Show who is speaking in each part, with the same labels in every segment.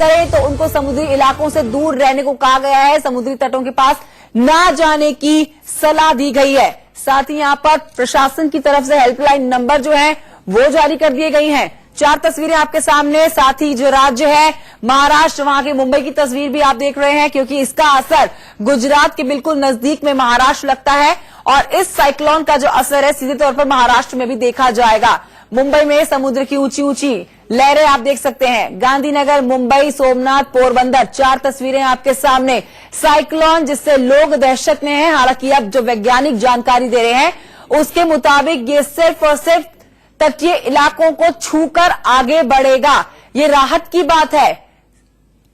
Speaker 1: करें तो उनको समुद्री इलाकों से दूर रहने को कहा गया है, समुद्री तटों के पास ना जाने की सलाह दी गई है। साथ ही यहां पर प्रशासन की तरफ से हेल्पलाइन नंबर जो है वो जारी कर दिए गई हैं। 4 तस्वीरें आपके सामने, साथ ही जो राज्य है महाराष्ट्र, वहां की मुंबई की तस्वीर भी आप देख रहे हैं, क्योंकि इसका असर गुजरात के बिल्कुल नजदीक में महाराष्ट्र लगता है और इस साइक्लोन का जो असर है सीधे तौर पर महाराष्ट्र में भी देखा जाएगा। मुंबई में समुद्र की ऊंची ऊंची लहरें आप देख सकते हैं। गांधीनगर, मुंबई, सोमनाथ, पोरबंदर, 4 तस्वीरें आपके सामने। साइक्लोन जिससे लोग दहशत में हैं, हालांकि अब जो वैज्ञानिक जानकारी दे रहे हैं उसके मुताबिक ये सिर्फ और सिर्फ तटीय इलाकों को छूकर आगे बढ़ेगा। ये राहत की बात है,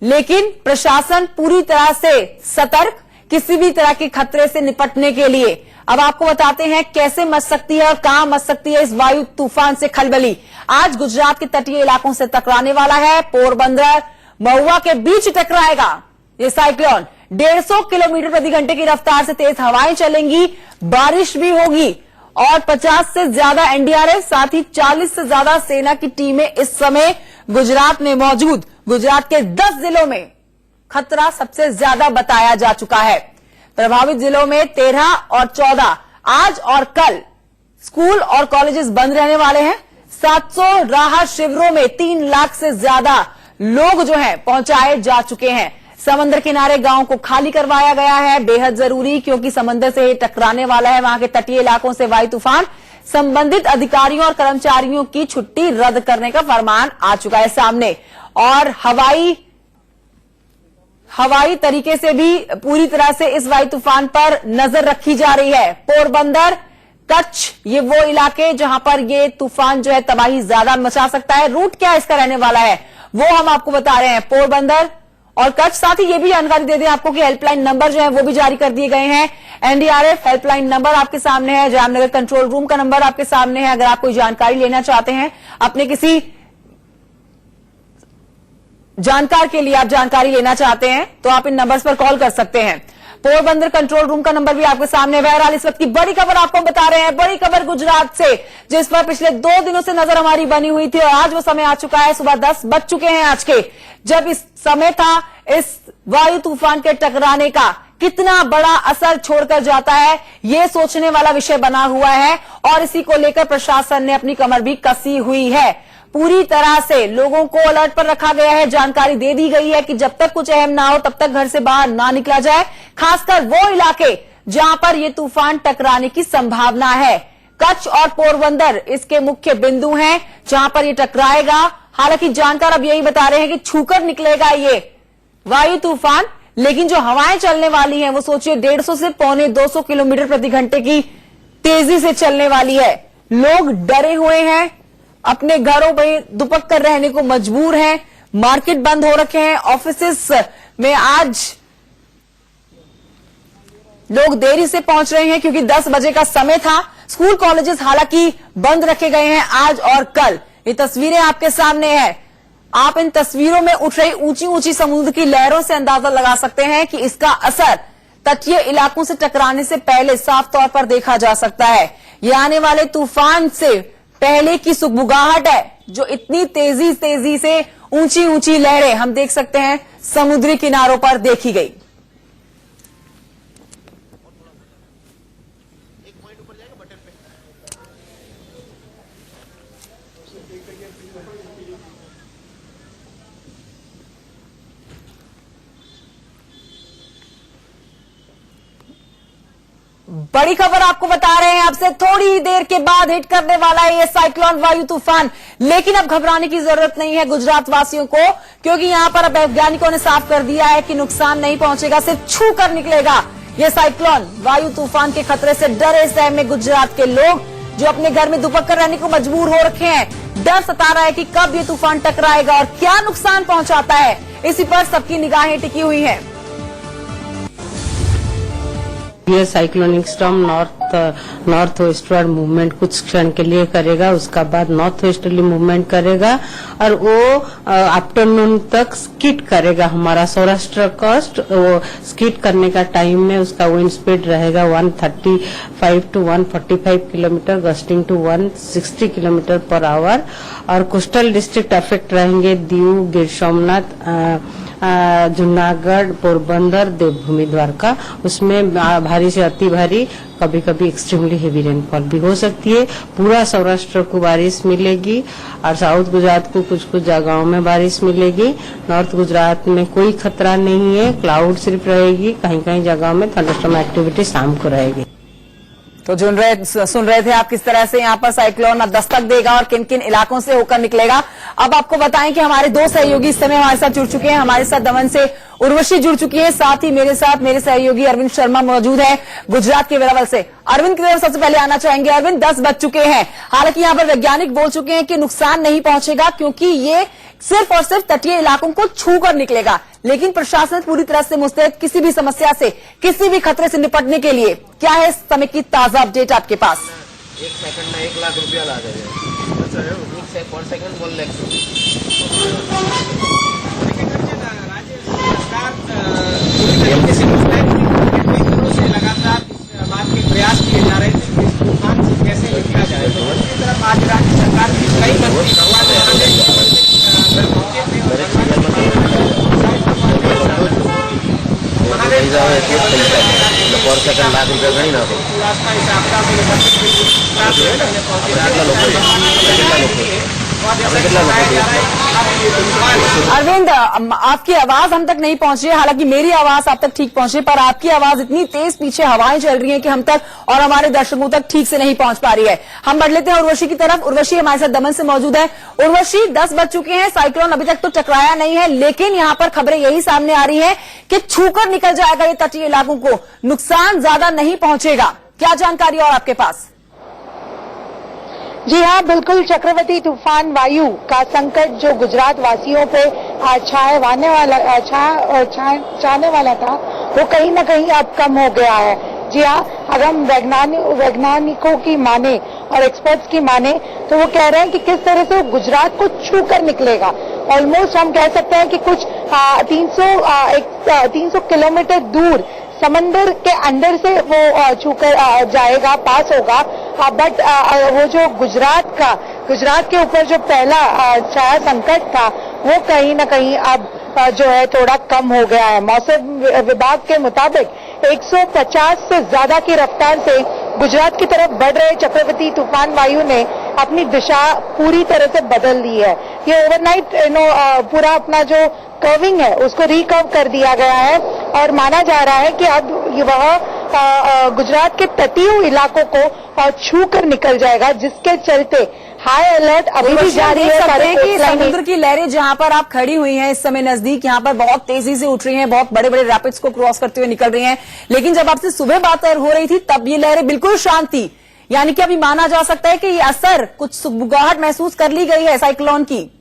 Speaker 1: लेकिन प्रशासन पूरी तरह से सतर्क, किसी भी तरह के खतरे से निपटने के लिए। अब आपको बताते हैं कैसे मच सकती है और कहां मच सकती है इस वायु तूफान से खलबली। आज गुजरात के तटीय इलाकों से टकराने वाला है। पोरबंदर, महुआ के बीच टकराएगा ये साइक्लोन। 150 किलोमीटर प्रति घंटे की रफ्तार से तेज हवाएं चलेंगी, बारिश भी होगी और 50 से ज्यादा एनडीआरएफ, साथ ही 40 से ज्यादा सेना की टीमें इस समय गुजरात में मौजूद। गुजरात के 10 जिलों में खतरा सबसे ज्यादा बताया जा चुका है। प्रभावित जिलों में 13 और 14 आज और कल स्कूल और कॉलेजेस बंद रहने वाले हैं। 700 राहत शिविरों में 3 लाख से ज्यादा लोग जो हैं पहुंचाए जा चुके हैं। समंदर किनारे गांव को खाली करवाया गया है, बेहद जरूरी, क्योंकि समंदर से टकराने वाला है वहां के तटीय इलाकों से वायु तूफान। संबंधित अधिकारियों और कर्मचारियों की छुट्टी रद्द करने का फरमान आ चुका है सामने और हवाई तरीके से भी पूरी तरह से इस वायु तूफान पर नजर रखी जा रही है। पोरबंदर, कच्छ, ये वो इलाके जहां पर ये तूफान जो है तबाही ज्यादा मचा सकता है। रूट क्या इसका रहने वाला है वो हम आपको बता रहे हैं। पोरबंदर और कच्छ, साथ ही ये भी जानकारी दे दें आपको कि हेल्पलाइन नंबर जो है वो भी जारी कर दिए गए हैं। एनडीआरएफ हेल्पलाइन नंबर आपके सामने है, जामनगर कंट्रोल रूम का नंबर आपके सामने है। अगर आप कोई जानकारी लेना चाहते हैं, अपने किसी जानकार के लिए आप जानकारी लेना चाहते हैं तो आप इन नंबर्स पर कॉल कर सकते हैं। पोरबंदर कंट्रोल रूम का नंबर भी आपके सामने। बहरहाल इस वक्त की बड़ी खबर आपको बता रहे हैं, बड़ी खबर गुजरात से, जिस पर पिछले 2 दिनों से नजर हमारी बनी हुई थी और आज वो समय आ चुका है। सुबह 10 बज चुके हैं आज के, जब इस समय था इस वायु तूफान के टकराने का कितना बड़ा असर छोड़कर जाता है, ये सोचने वाला विषय बना हुआ है और इसी को लेकर प्रशासन ने अपनी कमर भी कसी हुई है। पूरी तरह से लोगों को अलर्ट पर रखा गया है। जानकारी दे दी गई है कि जब तक कुछ अहम ना हो तब तक घर से बाहर ना निकला जाए, खासकर वो इलाके जहां पर यह तूफान टकराने की संभावना है। कच्छ और पोरबंदर इसके मुख्य बिंदु हैं जहां पर यह टकराएगा। हालांकि जानकार अब यही बता रहे हैं कि छूकर निकलेगा ये वायु तूफान, लेकिन जो हवाएं चलने वाली हैं वो सोचिए 150 से 250 किलोमीटर प्रति घंटे की तेजी से चलने वाली है। लोग डरे हुए हैं, अपने घरों में दुपक कर रहने को मजबूर हैं, मार्केट बंद हो रखे हैं, ऑफिसेस में आज लोग देरी से पहुंच रहे हैं क्योंकि 10 बजे का समय था। स्कूल कॉलेजेस हालांकि बंद रखे गए हैं आज और कल। ये तस्वीरें आपके सामने है। आप इन तस्वीरों में उठ रही ऊंची ऊंची समुद्र की लहरों से अंदाजा लगा सकते हैं कि इसका असर तटीय इलाकों से टकराने से पहले साफ तौर पर देखा जा सकता है। ये आने वाले तूफान से पहले की सुगबुगाहट है, जो इतनी तेजी से ऊंची ऊंची लहरें हम देख सकते हैं समुद्री किनारों पर देखी गई। बड़ी खबर आपको बता रहे हैं, आपसे थोड़ी देर के बाद हिट करने वाला है ये साइक्लोन वायु तूफान। लेकिन अब घबराने की जरूरत नहीं है गुजरात वासियों को, क्योंकि यहां पर अब वैज्ञानिकों ने साफ कर दिया है कि नुकसान नहीं पहुंचेगा, सिर्फ छू कर निकलेगा ये साइक्लोन। वायु तूफान के खतरे से डरे सहमे गुजरात के लोग जो अपने घर में दुपक कर रहने को मजबूर हो रखे हैं। डर सता रहा है कि कब ये तूफान टकराएगा और क्या नुकसान पहुंचाता है, इसी पर सबकी निगाहें टिकी हुई है।
Speaker 2: Cyclonic storm north north westward movement कुछ क्षण के लिए करेगा, उसका बाद नॉर्थ वेस्टर्ली मूवमेंट करेगा और वो आफ्टरनून तक स्किट करेगा। हमारा सौराष्ट्र कोस्ट वो स्किट करने का टाइम में उसका विंड स्पीड रहेगा 135 to 145 kilometre, gusting to 160 kilometre per hour. और कोस्टल डिस्ट्रिक्ट अफेक्ट रहेंगे दीव, गिर सोमनाथ, जूनागढ़, पोरबंदर, देवभूमि, द्वारका। उसमें भारी से अति भारी, कभी कभी एक्सट्रीमली हेवी रेनफॉल भी हो सकती है। पूरा सौराष्ट्र को बारिश मिलेगी और साउथ गुजरात को कुछ कुछ जगहों में बारिश मिलेगी। नॉर्थ गुजरात में कोई खतरा नहीं है, क्लाउड सिर्फ रहेगी, कहीं कहीं जगहों में थंडरस्टॉर्म एक्टिविटी शाम को रहेगी।
Speaker 1: तो सुन रहे थे आप किस तरह से यहाँ पर साइक्लोन दस्तक देगा और किन किन इलाकों से होकर निकलेगा। अब आपको बताएं कि हमारे दो सहयोगी इस समय हमारे साथ जुड़ चुके हैं। हमारे साथ दमन से उर्वशी जुड़ चुकी है, साथ ही मेरे साथ मेरे सहयोगी अरविंद शर्मा मौजूद है गुजरात के वेरावल से। अरविंद की तरफ सबसे पहले आना चाहेंगे। अरविंद, 10 बज चुके हैं, हालांकि यहाँ पर वैज्ञानिक बोल चुके हैं कि नुकसान नहीं पहुंचेगा क्योंकि ये सिर्फ और सिर्फ तटीय इलाकों को छू कर निकलेगा, लेकिन प्रशासन पूरी तरह से मुस्तैद किसी भी समस्या से, किसी भी खतरे से निपटने के लिए। क्या है इस समय की ताजा अपडेट आपके पास?
Speaker 3: 1 सेकंड में 1 लाख रुपया ला देगा। अच्छा है, 1 सेकंड 1 लाख। लगातार इस बात के प्रयास किए जा रहे थे कि इस तूफान से कैसे निपटा जाए। तो दूसरी तरफ आज राज्य सरकार की कई मंत्री लाख रुपया गणी ना
Speaker 1: अरविंद, आपकी आवाज हम तक नहीं पहुंची है, हालांकि मेरी आवाज आप तक ठीक पहुंची, पर आपकी आवाज इतनी तेज पीछे हवाएं चल रही हैं कि हम तक और हमारे दर्शकों तक ठीक से नहीं पहुंच पा रही है। हम बढ़ लेते हैं उर्वशी की तरफ। उर्वशी हमारे साथ दमन से मौजूद है। उर्वशी, 10 बज चुके हैं, साइक्लोन अभी तक तो टकराया नहीं है, लेकिन यहाँ पर खबरें यही सामने आ रही है कि छूकर निकल जाएगा ये तटीय इलाकों को, नुकसान ज्यादा नहीं पहुंचेगा। क्या जानकारी और आपके पास?
Speaker 4: जी हाँ, बिल्कुल। चक्रवाती तूफान वायु का संकट जो गुजरात वासियों पे छाने वाला था, वो कहीं न कहीं अब कम हो गया है। जी हाँ, अगर हम वैज्ञानिकों की माने और एक्सपर्ट्स की माने तो वो कह रहे हैं कि किस तरह से वो गुजरात को छू कर निकलेगा। ऑलमोस्ट हम कह सकते हैं कि कुछ 300 किलोमीटर दूर समंदर के अंदर से वो छूकर जाएगा, पास होगा। बट वो जो गुजरात के ऊपर जो पहला छाया संकट था, वो कहीं न कहीं अब जो है थोड़ा कम हो गया है। मौसम विभाग के मुताबिक 150 से ज्यादा की रफ्तार से गुजरात की तरफ बढ़ रहे चक्रवाती तूफान वायु ने अपनी दिशा पूरी तरह से बदल दी है। ये ओवरनाइट पूरा अपना जो कर्विंग है उसको रिकर्व कर दिया गया है और माना जा रहा है कि अब वह गुजरात के तटीय इलाकों को छू कर निकल जाएगा, जिसके चलते हाई अलर्ट अभी भी जारी है।
Speaker 1: कि समुद्र की लहरें जहां पर आप खड़ी हुई हैं इस समय नजदीक, यहाँ पर बहुत तेजी से उठ रही हैं, बहुत बड़े बड़े रैपिड्स को क्रॉस करते हुए निकल रही हैं, लेकिन जब आपसे सुबह बात हो रही थी तब ये लहरें बिल्कुल शांत थी। यानी कि अभी माना जा सकता है कि ये असर, कुछ सुगबुगाहट महसूस कर ली गई है साइक्लोन की।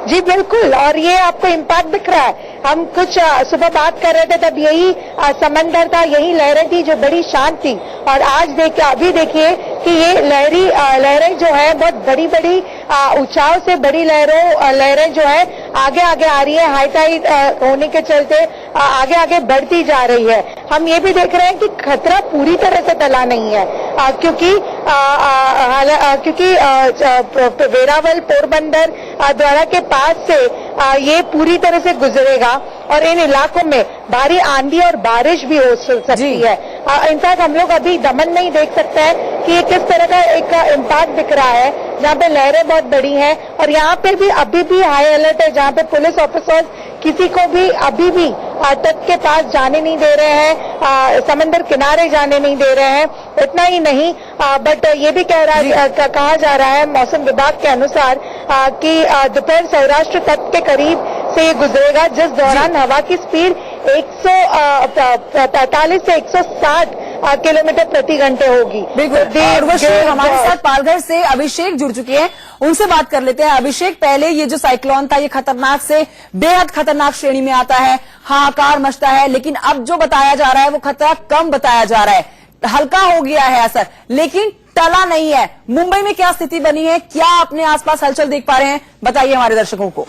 Speaker 4: जी बिल्कुल, और ये आपको इम्पैक्ट दिख रहा है। हम कुछ सुबह बात कर रहे थे तब यही समंदर था, यही लहरें थी जो बड़ी शांत थी, और आज अभी देखिए कि ये लहरें जो है बहुत बड़ी बड़ी ऊंचाई से बड़ी लहरें जो है आगे आगे आ रही है। हाई टाइड होने के चलते आगे आगे बढ़ती जा रही है। हम ये भी देख रहे हैं कि खतरा पूरी तरह से टला नहीं है, क्योंकि वेरावल पोरबंदर द्वारा के पास से ये पूरी तरह से गुजरेगा और इन इलाकों में भारी आंधी और बारिश भी हो सकती है। इनफैक्ट हम लोग अभी दमन में ही देख सकते हैं कि ये किस तरह का एक इम्पैक्ट दिख रहा है, जहाँ पे लहरें बहुत बड़ी हैं और यहाँ पे भी अभी भी हाई अलर्ट है, जहाँ पे पुलिस ऑफिसर्स किसी को भी अभी भी तट के पास जाने नहीं दे रहे हैं, समंदर किनारे जाने नहीं दे रहे हैं। इतना ही नहीं, बट ये भी कहा जा रहा है मौसम विभाग के अनुसार कि दोपहर सौराष्ट्र तट के करीब से ये गुजरेगा, जिस दौरान हवा की स्पीड 145 से 160 किलोमीटर प्रति घंटे होगी।
Speaker 1: बिल्कुल। हमारे साथ पालघर से अभिषेक जुड़ चुके हैं, उनसे बात कर लेते हैं। अभिषेक, पहले ये जो साइक्लोन था ये खतरनाक से बेहद खतरनाक श्रेणी में आता है, हाहाकार मचता है, लेकिन अब जो बताया जा रहा है वो खतरा कम बताया जा रहा है, हल्का हो गया है असर, लेकिन टला नहीं है। मुंबई में क्या स्थिति बनी है, क्या अपने आसपास हलचल देख पा रहे हैं, बताइए हमारे दर्शकों को।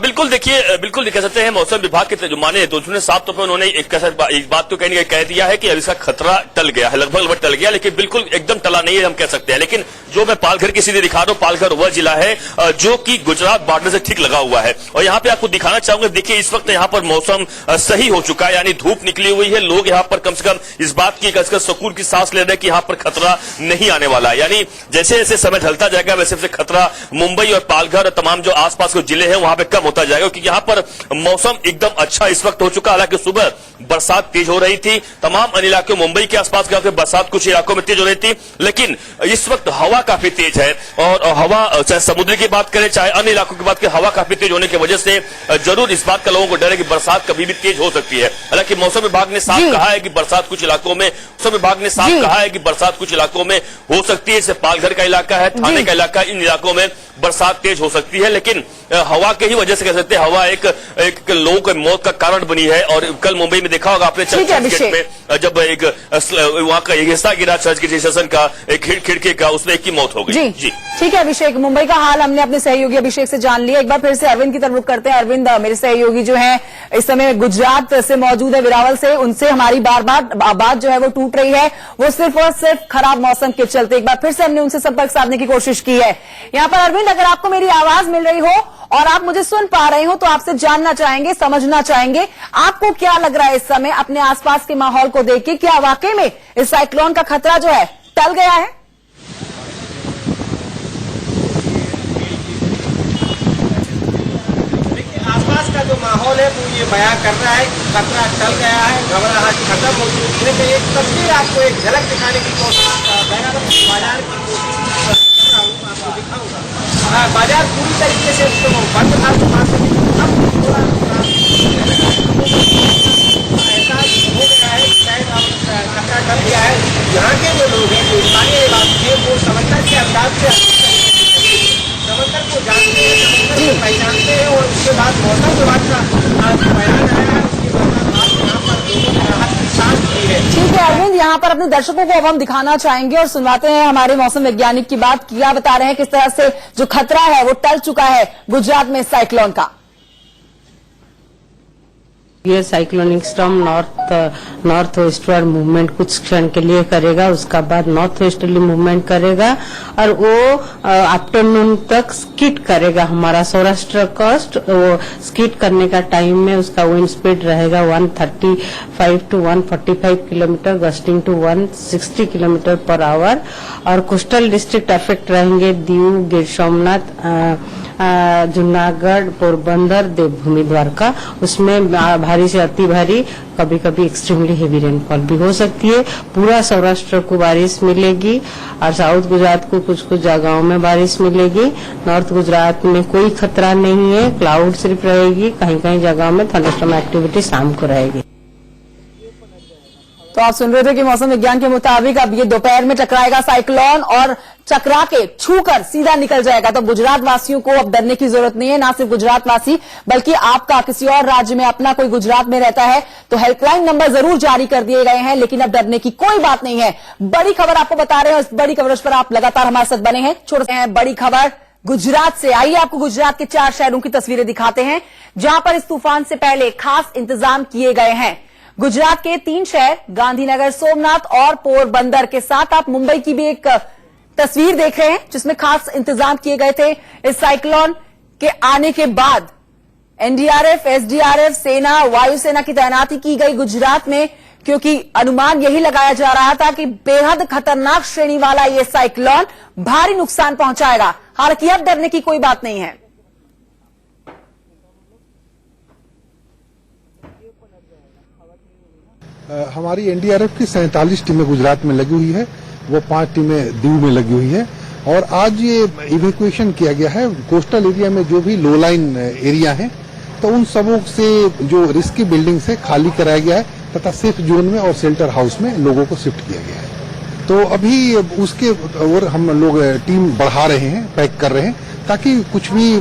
Speaker 5: बिल्कुल देखिए, बिल्कुल कह सकते हैं मौसम विभाग के तर्जुमाने तो उसने साफ तौर पर उन्होंने एक बात तो कह दिया है कि अब इसका खतरा टल गया है, लगभग टल गया, लेकिन बिल्कुल एकदम टला नहीं है हम कह सकते हैं। लेकिन जो मैं पालघर की सीधे दिखा रहा हूं, पालघर वह जिला है जो कि गुजरात बॉर्डर से ठीक लगा हुआ है, और यहाँ पे आपको दिखाना चाहूंगा। देखिए इस वक्त यहाँ पर मौसम सही हो चुका है, यानी धूप निकली हुई है, लोग यहाँ पर कम से कम इस बात की कसकर सुकून की सांस ले रहे हैं कि यहाँ पर खतरा नहीं आने वाला है। यानी जैसे जैसे समय ढलता जाएगा वैसे वैसे खतरा मुंबई और पालघर और तमाम जो आसपास के जिले हैं वहां पे कम होता जाएगा, क्योंकि यहाँ पर मौसम एकदम अच्छा इस वक्त हो चुका। हालांकि सुबह बरसात तेज हो रही थी, तमाम अन्य इलाकों मुंबई के आसपास के बरसात कुछ इलाकों में तेज हो रही थी, लेकिन इस वक्त हवा काफी तेज है, और हवा चाहे समुद्र की बात करें चाहे अन्य इलाकों की बात करें, हवा काफी तेज होने की वजह से जरूर इस बात का लोगों को डर है कि बरसात कभी भी तेज हो सकती है। हालांकि मौसम विभाग ने साफ कहा है कि बरसात कुछ इलाकों में हो सकती है। जैसे पालघर का इलाका है, थाने का इलाका, इन इलाकों में बरसात तेज हो सकती है, लेकिन हवा के ही वजह से कह सकते हैं हवा एक लोगों के मौत का कारण बनी है। और कल मुंबई में देखा होगा आपने चर्चगेट में जब एक वहां का एक हिस्सा गिरा चर्चगेट स्टेशन का, एक खिड़की का, उसमें एक की मौत हो गई। जी
Speaker 1: ठीक है अभिषेक, मुंबई का हाल हमने अपने सहयोगी अभिषेक से जान लिया। एक बार फिर से अरविंद की तरफ रुख करते हैं। अरविंद, मेरे सहयोगी जो है इस समय गुजरात से मौजूद है, वेरावल से, उनसे हमारी बार बात जो है वो टूट रही है, वो सिर्फ और सिर्फ खराब मौसम के चलते। एक बार फिर से हमने उनसे संपर्क साधने की कोशिश की है। यहाँ पर अरविंद, अगर आपको मेरी आवाज मिल रही हो और आप मुझे सुन पा रहे हो तो आपसे जानना चाहेंगे, समझना चाहेंगे, आपको क्या लग रहा है इस समय अपने आसपास के माहौल को देख के, क्या वाकई में इस साइक्लोन का खतरा जो है टल गया है?
Speaker 3: आसपास का जो माहौल है वो ये बयां कर रहा है कि खतरा टल गया है, घबराहट खत्म हो चुकी है। लेकिन एक तस्वीर आपको एक झलक दिखाने की कोशिश बाजार की कोशिश कर रहा हूँ, आपको दिखाऊंगा। बाजार पूरी तरीके से बंद था, अब थोड़ा एहसास हो गया है कि शायद अब खतरा टल गया है। यहाँ के जो लोग हैं, जो स्थानीय निवासी हैं, वो समंदर के अंदाज से समंदर को जानते हैं, समंदर को पहचानते हैं, और उसके बाद मौसम विभाग का बयान आया है, उसके बाद यहाँ पर लोगों ने राहत की सांस ली है।
Speaker 1: ठीक है अरविंद, यहाँ पर अपने दर्शकों को अब हम दिखाना चाहेंगे और सुनवाते हैं हमारे मौसम वैज्ञानिक की बात, क्या बता रहे हैं, किस तरह से जो खतरा है वो टल चुका है गुजरात में साइक्लोन का।
Speaker 2: ये cyclonic storm north westward movement कुछ क्षण के लिए करेगा, उसका बाद नॉर्थ वेस्टर्ली मूवमेंट करेगा, और वो आफ्टरनून तक स्किट करेगा हमारा सौराष्ट्र कोस्ट। वो स्किट करने का टाइम में उसका विंड स्पीड रहेगा 135 to 145 kilometre, gusting to 160 kilometre per hour. और कोस्टल डिस्ट्रिक्ट अफेक्ट रहेंगे दीव, गिर सोमनाथ, जूनागढ़, पोरबंदर, देवभूमि, द्वारका। उसमें भारी से अति भारी, कभी कभी एक्सट्रीमली हेवी रेनफॉल भी हो सकती है। पूरा सौराष्ट्र को बारिश मिलेगी और साउथ गुजरात को कुछ कुछ जगहों में बारिश मिलेगी। नॉर्थ गुजरात में कोई खतरा नहीं है, क्लाउड सिर्फ रहेगी, कहीं कहीं जगहों में थंडरस्टॉर्म एक्टिविटी शाम को रहेगी।
Speaker 1: तो आप सुन रहे थे कि मौसम विज्ञान के मुताबिक अब ये दोपहर में टकराएगा साइक्लोन और चकरा के छूकर सीधा निकल जाएगा। तो गुजरात वासियों को अब डरने की जरूरत नहीं है, ना सिर्फ गुजरात वासी बल्कि आपका किसी और राज्य में अपना कोई गुजरात में रहता है तो हेल्पलाइन नंबर जरूर जारी कर दिए गए हैं, लेकिन अब डरने की कोई बात नहीं है। बड़ी खबर आपको बता रहे हैं, इस बड़ी कवरेज पर आप लगातार हमारे साथ बने हैं। छोड़ते हैं बड़ी खबर गुजरात से। आइए आपको गुजरात के 4 शहरों की तस्वीरें दिखाते हैं जहां पर इस तूफान से पहले खास इंतजाम किए गए हैं। गुजरात के 3 शहर गांधीनगर, सोमनाथ और पोरबंदर के साथ आप मुंबई की भी एक तस्वीर देख रहे हैं जिसमें खास इंतजाम किए गए थे। इस साइक्लोन के आने के बाद एनडीआरएफ, एसडीआरएफ, सेना, वायुसेना की तैनाती की गई गुजरात में, क्योंकि अनुमान यही लगाया जा रहा था कि बेहद खतरनाक श्रेणी वाला यह साइक्लोन भारी नुकसान पहुंचाएगा। हालांकि अब डरने की कोई बात नहीं है।
Speaker 6: हमारी एनडीआरएफ की 47 टीमें गुजरात में लगी हुई है, वो 5 टीमें दीव में लगी हुई है, और आज ये इवैक्यूएशन किया गया है कोस्टल एरिया में जो भी लो लाइन एरिया है, तो उन सबों से जो रिस्की बिल्डिंग से खाली कराया गया है तथा सेफ जोन में और शेल्टर हाउस में लोगों को शिफ्ट किया गया है। तो अभी उसके और हम लोग टीम बढ़ा रहे हैं, पैक कर रहे हैं, ताकि कुछ भी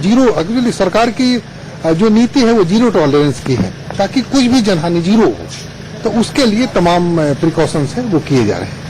Speaker 6: जीरो, एक्चुअली सरकार की जो नीति है वो जीरो टॉलरेंस की है, ताकि कुछ भी जनहानि जीरो हो। तो उसके लिए तमाम प्रिकॉशंस है वो किए जा रहे हैं।